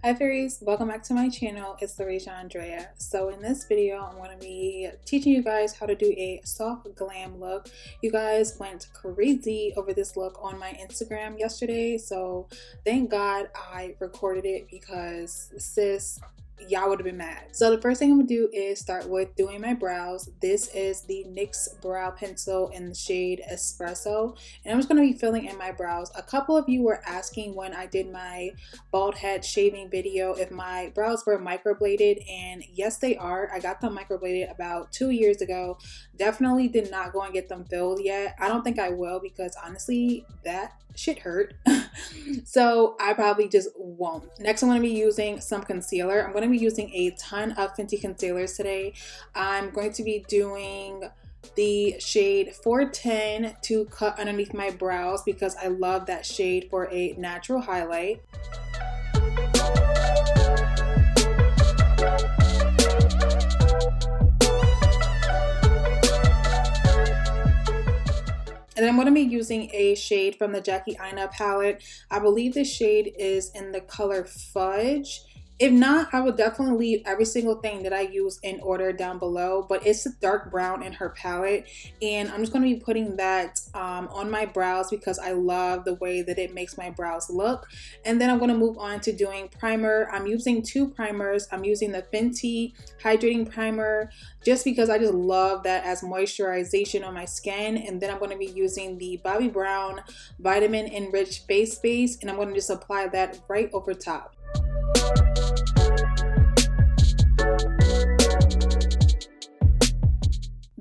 Hi fairies, welcome back to my channel. It's Laurasia Andrea. So in this video, I'm going to be teaching you guys how to do a soft glam look. You guys went crazy over this look on my Instagram yesterday, so thank God I recorded it because sis, y'all would have been mad. So the first thing I'm gonna do is start with doing my brows. This is the NYX brow pencil in the shade Espresso, and I'm just gonna be filling in my brows. A couple of you were asking when I did my bald head shaving video if my brows were microbladed, and yes they are. I got them microbladed about 2 years ago. Definitely did not go and get them filled yet. I don't think I will because honestly that shit hurt. So I probably just won't. Next, I'm going to be using some concealer. I'm going to be using a ton of Fenty concealers today. I'm going to be doing the shade 410 to cut underneath my brows because I love that shade for a natural highlight. And then I'm going to be using a shade from the Jackie Aina palette. I believe this shade is in the color Fudge. If not, I will definitely leave every single thing that I use in order down below, but it's a dark brown in her palette, and I'm just going to be putting that on my brows because I love the way that it makes my brows look. And then I'm going to move on to doing primer. I'm using two primers. I'm using the Fenty Hydrating Primer just because I just love that as moisturization on my skin, and then I'm going to be using the Bobbi Brown Vitamin Enriched Face Base, and I'm going to just apply that right over top.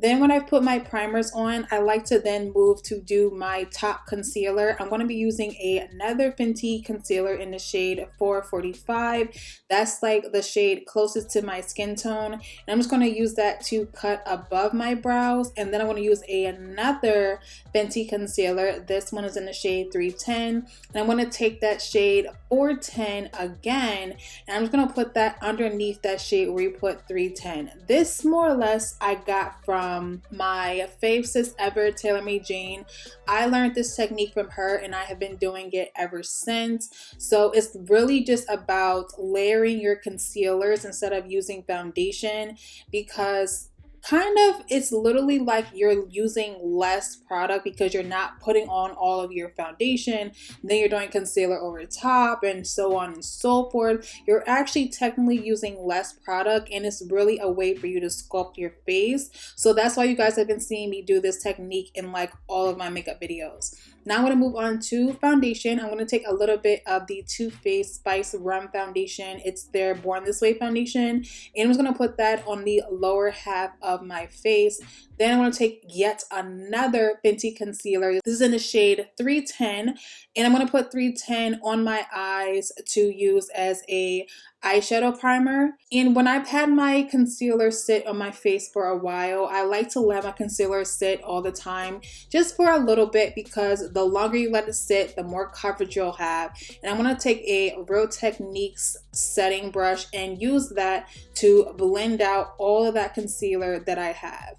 Then when I put my primers on, I like to then move to do my top concealer. I'm going to be using another Fenty concealer in the shade 445. That's like the shade closest to my skin tone. And I'm just going to use that to cut above my brows. And then I'm going to use another Fenty concealer. This one is in the shade 310. And I'm going to take that shade 410 again. And I'm just going to put that underneath that shade where you put 310. This more or less I got from my fave sis ever, Taylor Made Jane. I learned this technique from her and I have been doing it ever since. So it's really just about layering your concealers instead of using foundation, because kind of it's literally like you're using less product because you're not putting on all of your foundation, then you're doing concealer over top and so on and so forth. You're actually technically using less product, and it's really a way for you to sculpt your face. So that's why you guys have been seeing me do this technique in like all of my makeup videos. Now I'm going to move on to foundation. I'm going to take a little bit of the Too Faced Spice Rum Foundation. It's their Born This Way foundation, and I'm just going to put that on the lower half of my face. Then I'm going to take yet another Fenty concealer. This is in the shade 310, and I'm going to put 310 on my eyes to use as a eyeshadow primer. And when I've had my concealer sit on my face for a while, I like to let my concealer sit all the time just for a little bit, because the longer you let it sit, the more coverage you'll have. And I'm going to take a Real Techniques setting brush and use that to blend out all of that concealer that I have.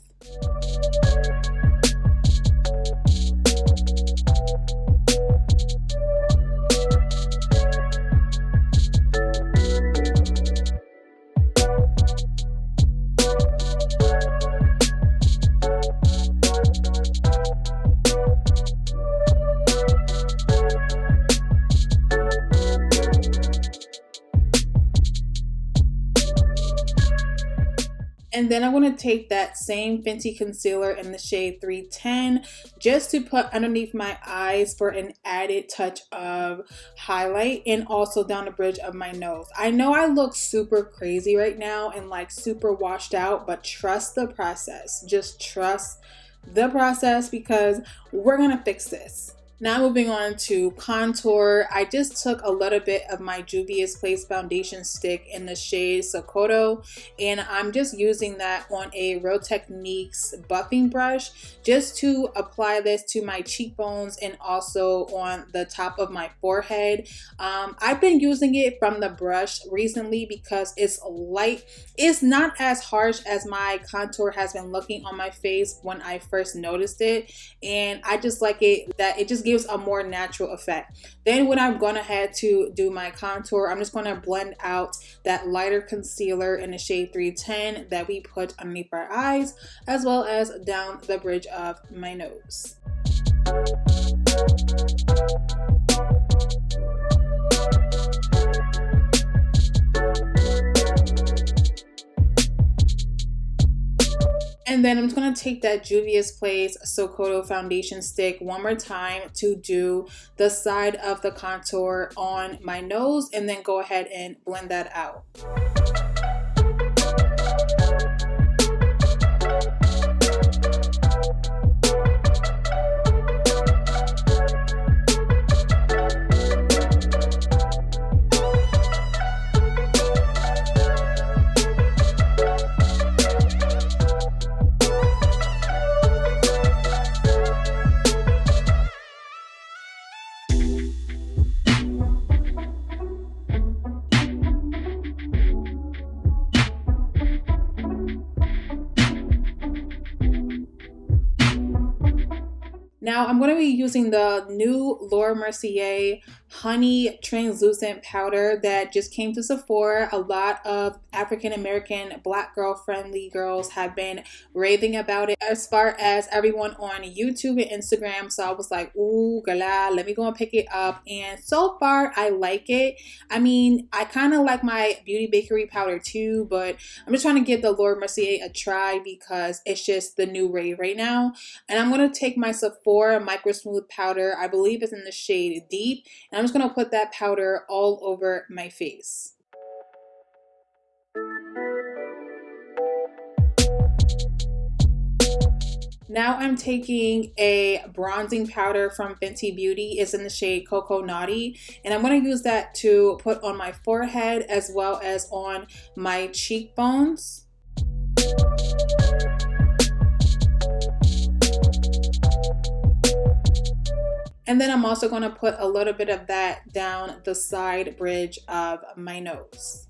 And then I'm going to take that same Fenty concealer in the shade 310 just to put underneath my eyes for an added touch of highlight, and also down the bridge of my nose. I know I look super crazy right now and like super washed out, but trust the process. Just trust the process because we're going to fix this. Now moving on to contour, I just took a little bit of my Juvia's Place foundation stick in the shade Xoxo, and I'm just using that on a Real Techniques buffing brush just to apply this to my cheekbones and also on the top of my forehead. I've been using it from the brush recently because it's light. It's not as harsh as my contour has been looking on my face when I first noticed it, and I just like it that it just gives a more natural effect. Then when I'm going ahead to do my contour, I'm just going to blend out that lighter concealer in the shade 310 that we put underneath our eyes, as well as down the bridge of my nose. And then I'm just going to take that Juvia's Place xoxo foundation stick one more time to do the side of the contour on my nose, and then go ahead and blend that out. Now I'm going to be using the new Laura Mercier Honey Translucent Powder that just came to Sephora. A lot of African American Black girl friendly girls have been raving about it, as far as everyone on YouTube and Instagram. So I was like, ooh, gala, let me go and pick it up. And so far, I like it. I mean, I kind of like my Beauty Bakery powder too, but I'm just trying to give the Laura Mercier a try because it's just the new rave right now. And I'm going to take my Sephora Micro Smooth Powder. I believe it's in the shade Deep. And I'm just going to put that powder all over my face. Now I'm taking a bronzing powder from Fenty Beauty. It's in the shade Cocoa Naughty. And I'm going to use that to put on my forehead as well as on my cheekbones. And then I'm also going to put a little bit of that down the side bridge of my nose.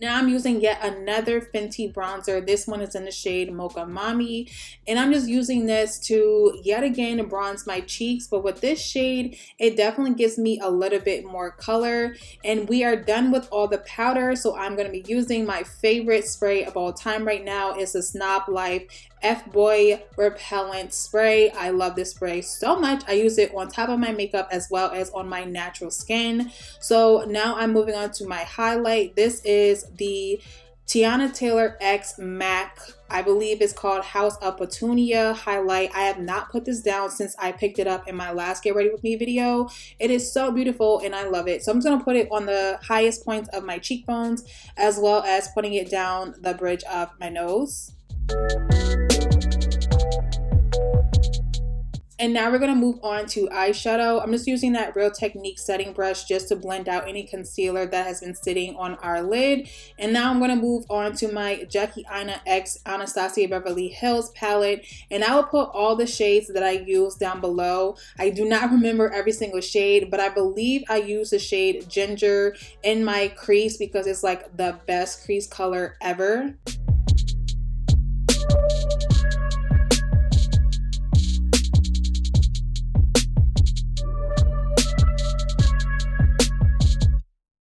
Now I'm using yet another Fenty bronzer. This one is in the shade Mocha Mommy. And I'm just using this to yet again bronze my cheeks. But with this shade, it definitely gives me a little bit more color. And we are done with all the powder. So I'm going to be using my favorite spray of all time right now. It's the Snob Life F-Boy Repellent Spray. I love this spray so much. I use it on top of my makeup as well as on my natural skin. So now I'm moving on to my highlight. This is the Tiana Taylor X MAC. I believe it's called House of Petunia highlight. I have not put this down since I picked it up in my last Get Ready With Me video. It is so beautiful and I love it. So I'm just going to put it on the highest points of my cheekbones as well as putting it down the bridge of my nose. And now we're going to move on to eyeshadow. I'm just using that Real Technique setting brush just to blend out any concealer that has been sitting on our lid. And now I'm going to move on to my Jackie Aina X Anastasia Beverly Hills palette. And I will put all the shades that I use down below. I do not remember every single shade, but I believe I use the shade Ginger in my crease because it's like the best crease color ever.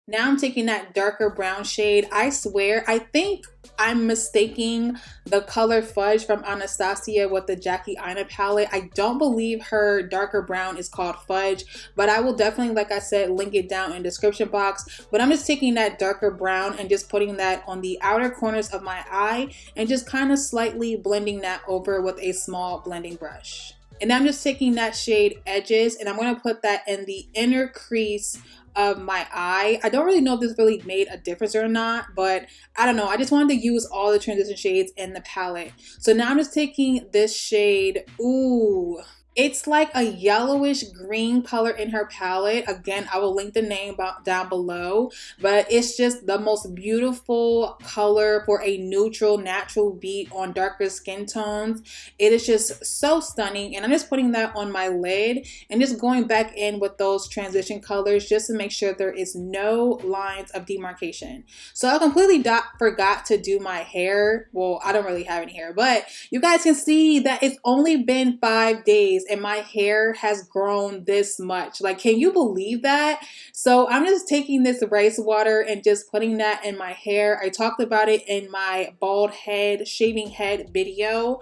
Now I'm taking that darker brown shade. I swear, I think I'm mistaking the color Fudge from Anastasia with the Jackie Aina palette. I don't believe her darker brown is called Fudge, but I will definitely, like I said, link it down in the description box. But I'm just taking that darker brown and just putting that on the outer corners of my eye and just kind of slightly blending that over with a small blending brush. And I'm just taking that shade Edges and I'm going to put that in the inner crease of my eye. I don't really know if this really made a difference or not, but I don't know. I just wanted to use all the transition shades in the palette. So now I'm just taking this shade. Ooh, It's like a yellowish green color in her palette. Again, I will link the name down below, but it's just the most beautiful color for a neutral, natural beat on darker skin tones. It is just so stunning, and I'm just putting that on my lid and just going back in with those transition colors just to make sure there is no lines of demarcation. So I completely forgot to do my hair. Well, I don't really have any hair, but you guys can see that it's only been 5 days and my hair has grown this much. Like, can you believe that? So I'm just taking this rice water and just putting that in my hair. I talked about it in my bald head, shaving head video.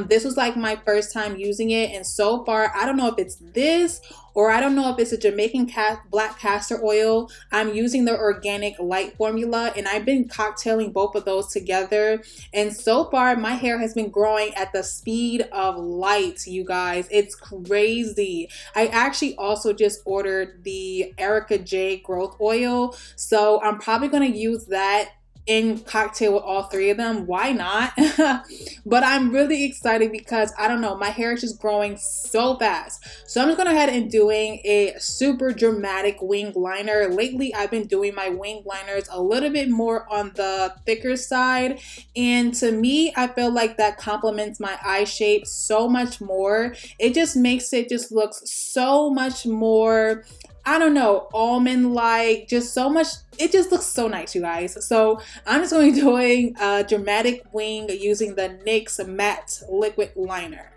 This was like my first time using it, and so far, I don't know if it's this or I don't know if it's a Jamaican black castor oil. I'm using the organic light formula, and I've been cocktailing both of those together. And so far, my hair has been growing at the speed of light, you guys. It's crazy. I actually also just ordered the Erica J growth oil, so I'm probably going to use that in cocktail with all three of them. Why not? But I'm really excited because I don't know, my hair is just growing so fast. So I'm just going ahead and doing a super dramatic wing liner. Lately I've been doing my wing liners a little bit more on the thicker side, and to me I feel like that complements my eye shape so much more. It just makes it just looks so much more, I don't know, almond-like, just so much. It just looks so nice, you guys. So I'm just going to be doing a dramatic wing using the NYX Matte Liquid Liner.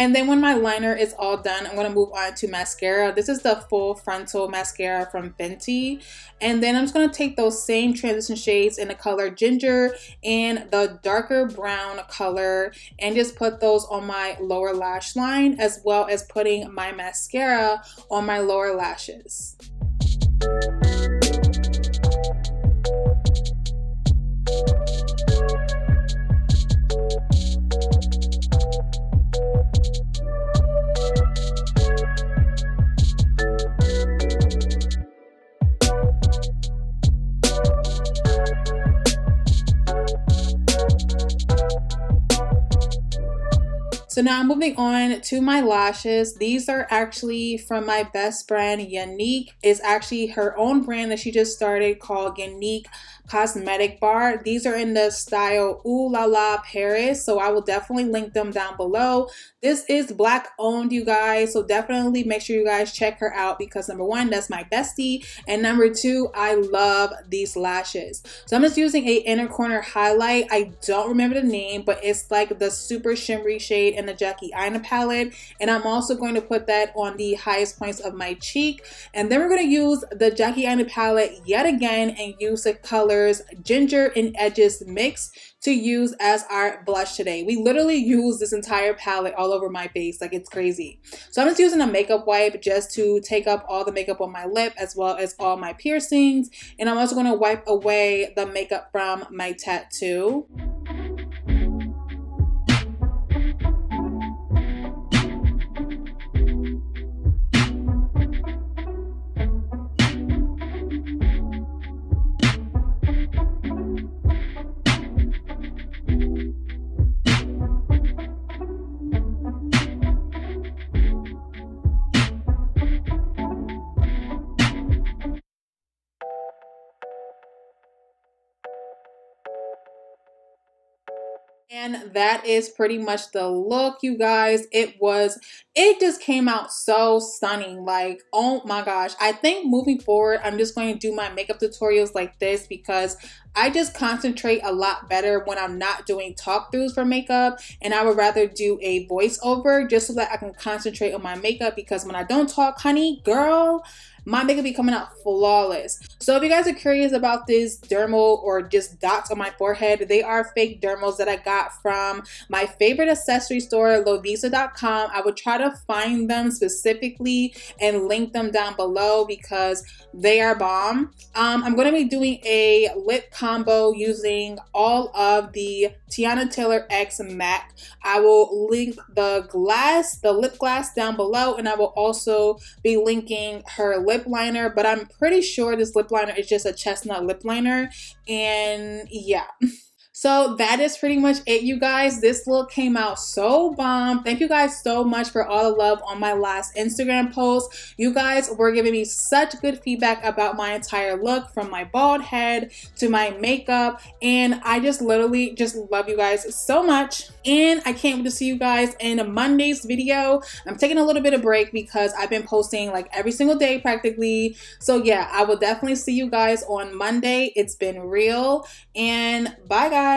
And then when my liner is all done, I'm going to move on to mascara. This is the Full Frontal Mascara from Fenty. And then I'm just going to take those same transition shades in the color Ginger and the darker brown color and just put those on my lower lash line, as well as putting my mascara on my lower lashes. So now I'm moving on to my lashes. These are actually from my best friend, Unique. It's actually her own brand that she just started called Unique Cosmetic Bar. These are in the style Ooh La La Paris, so I will definitely link them down below. This is Black owned, you guys, so definitely make sure you guys check her out because number one, that's my bestie, and number two, I love these lashes. So I'm just using a inner corner highlight. I don't remember the name, but it's like the super shimmery shade in the Jackie Aina palette, and I'm also going to put that on the highest points of my cheek. And then we're going to use the Jackie Aina palette yet again and use the colors Ginger and Edges Mix to use as our blush today. We literally use this entire palette all over my face, like it's crazy. So I'm just using a makeup wipe just to take up all the makeup on my lip as well as all my piercings, and I'm also going to wipe away the makeup from my tattoo. And that is pretty much the look, you guys. It just came out so stunning. Like, oh my gosh. I think moving forward, I'm just going to do my makeup tutorials like this because I just concentrate a lot better when I'm not doing talk throughs for makeup, and I would rather do a voiceover just so that I can concentrate on my makeup, because when I don't talk, honey, girl, my makeup be coming out flawless. So if you guys are curious about these dermal or just dots on my forehead, they are fake dermals that I got from my favorite accessory store, Lovisa.com. I would try to find them specifically and link them down below because they are bomb. I'm going to be doing a lip combo using all of the Tiana Taylor X MAC. I will link the lip gloss down below, and I will also be linking her lip liner, but I'm pretty sure this lip liner is just a chestnut lip liner, and yeah. So that is pretty much it, you guys. This look came out so bomb. Thank you guys so much for all the love on my last Instagram post. You guys were giving me such good feedback about my entire look, from my bald head to my makeup, and I just literally just love you guys so much. And I can't wait to see you guys in Monday's video. I'm taking a little bit of break because I've been posting like every single day practically. So yeah, I will definitely see you guys on Monday. It's been real, and bye guys.